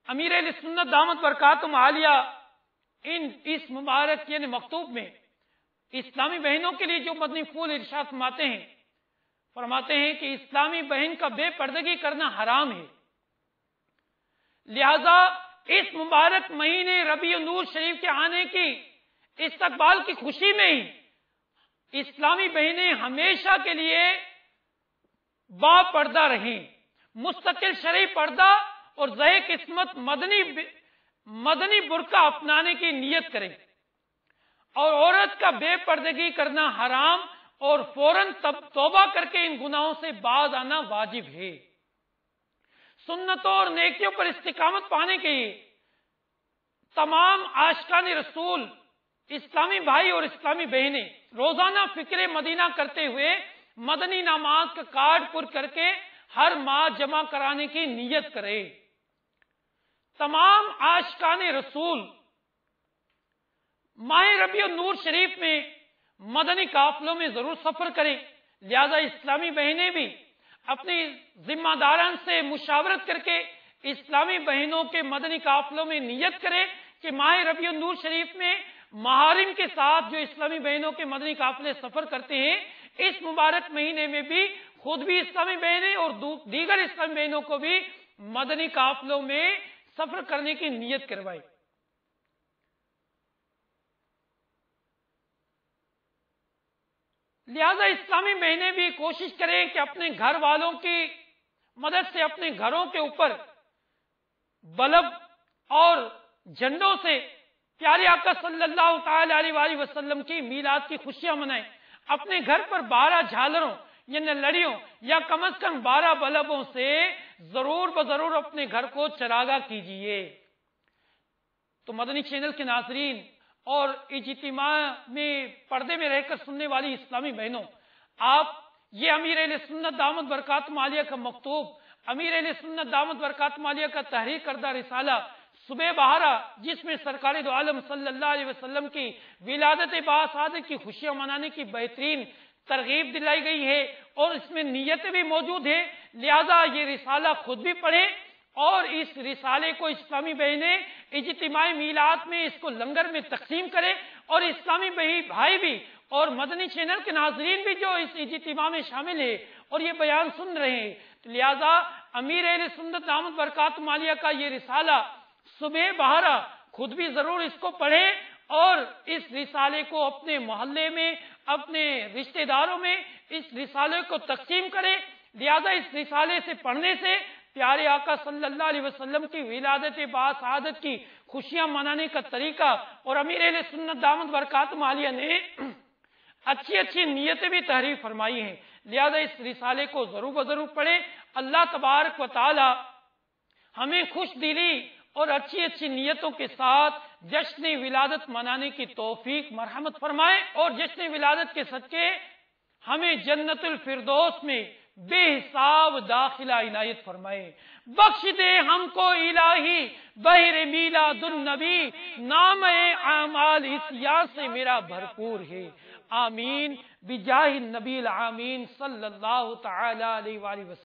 امیر اہل سنت دامت برکاتہم عالیہ اس مبارک یعنی مکتوب میں اسلامی بہنوں کے لیے جو مدنی پھول ارشاد فرماتے ہیں کہ اسلامی بہن کا بے پردگی کرنا حرام ہے، لہذا اس مبارک مہینے ربیع النور شریف کے آنے کی استقبال کی خوشی میں ہی اسلامی بہنیں ہمیشہ کے لیے با پردہ رہیں، مستقل شرعی پردہ اور زہ قسمت مدنی برقع اپنانے کی نیت کریں، اور عورت کا بے پردگی کرنا حرام اور فوراً توبہ کر کے ان گناہوں سے باز آنا واجب ہے۔ سنتوں اور نیکیوں پر استقامت پانے کے لیے تمام عاشقان رسول اسلامی بھائی اور اسلامی بہنیں روزانہ فکر مدینہ کرتے ہوئے مدنی انعامات کا کارڈ پر کر کے ہر ماہ جمع کرانے کی نیت کرے۔ تمام عاشقان رسول ماہ ربیع النور شریف میں مدنی قافلوں میں ضرور سفر کریں، لہذا اسلامی بہنیں بھی اپنی ذمہ داران سے مشاورت کر کے اسلامی بہنوں کے مدنی قافلوں میں نیت کریں کہ ماہ ربیع النور شریف میں محارم کے ساتھ جو اسلامی بہنوں کے مدنی قافلے سفر کرتے ہیں، اس مبارک مہینے میں بھی خود بھی اسلامی بہنیں اور دیگر اسلامی بہنوں کو بھی مدنی قافلوں میں سفر کرنے کی نیت کروائے۔ لہذا اسلامی بہنیں بھی کوشش کریں کہ اپنے گھر والوں کی مدد سے اپنے گھروں کے اوپر بلب اور جھنڈوں سے پیارے آقا صلی اللہ تعالی علیہ وآلہ وسلم کی میلاد کی خوشیاں منائیں، اپنے گھر پر 12 جھالروں یعنی لڑیوں یا کم از کم 12 بلبوں سے ضرور بضرور اپنے گھر کو چراغاں کیجئے۔ تو مدنی چینل کے ناظرین اور اجتماع میں پردے میں رہ کر سننے والی اسلامی بہنوں، آپ یہ امیر اہل سنت دامت برکاتہم عالیہ کا مکتوب، امیر اہل سنت دامت برکاتہم عالیہ کا تحریر کردہ رسالہ صبح بہارا، جس میں سرکار دو عالم صلی اللہ علیہ وسلم کی ولادت باسعادت کی خوشیاں منانے کی بہترین ترغیب دلائی گئی ہے اور اس میں نیتیں بھی موجود ہیں، لہذا یہ رسالہ خود بھی پڑھیں اور اس رسالے کو اسلامی بہنیں اجتماعی میلاد میں اس کو لنگر میں تقسیم کریں، اور اسلامی بھائی بھی اور مدنی چینل کے ناظرین بھی جو اس اجتماع میں شامل ہیں اور یہ بیان سن رہے ہیں، لہذا امیر اہل سنت دامت برکاتہم عالیہ کا یہ رسالہ صبح بہارا خود بھی ضرور اس کو پڑھیں اور اس رسالے کو اپنے محلے میں اپنے رشتہ داروں میں اس رسالے کو تقسیم کریں۔ لہذا اس رسالے سے پڑھنے سے پیارے آقا صلی اللہ علیہ وسلم کی ولادت باسعادت کی خوشیاں منانے کا طریقہ اور امیر اہل سنت دامت برکاتہم عالیہ نے اچھی نیتیں بھی تحریر فرمائی ہیں، لہذا اس رسالے کو ضرور بضرور پڑھیں۔ اللہ تبارک و تعالی ہمیں خوش دلی اور اچھی نیتوں کے ساتھ جشن ولادت منانے کی توفیق مرحمت فرمائے، اور جشن ولادت کے صدقے ہمیں جنت الفردوس میں بے حساب داخلہ عنایت فرمائے۔ بخش دے ہم کو الہی بہر میلاد النبی، نام اعمال اس یاد سے میرا بھرپور ہے، آمین بجاہ النبی العامین صلی اللہ تعالی علیہ وآلہ وسلم۔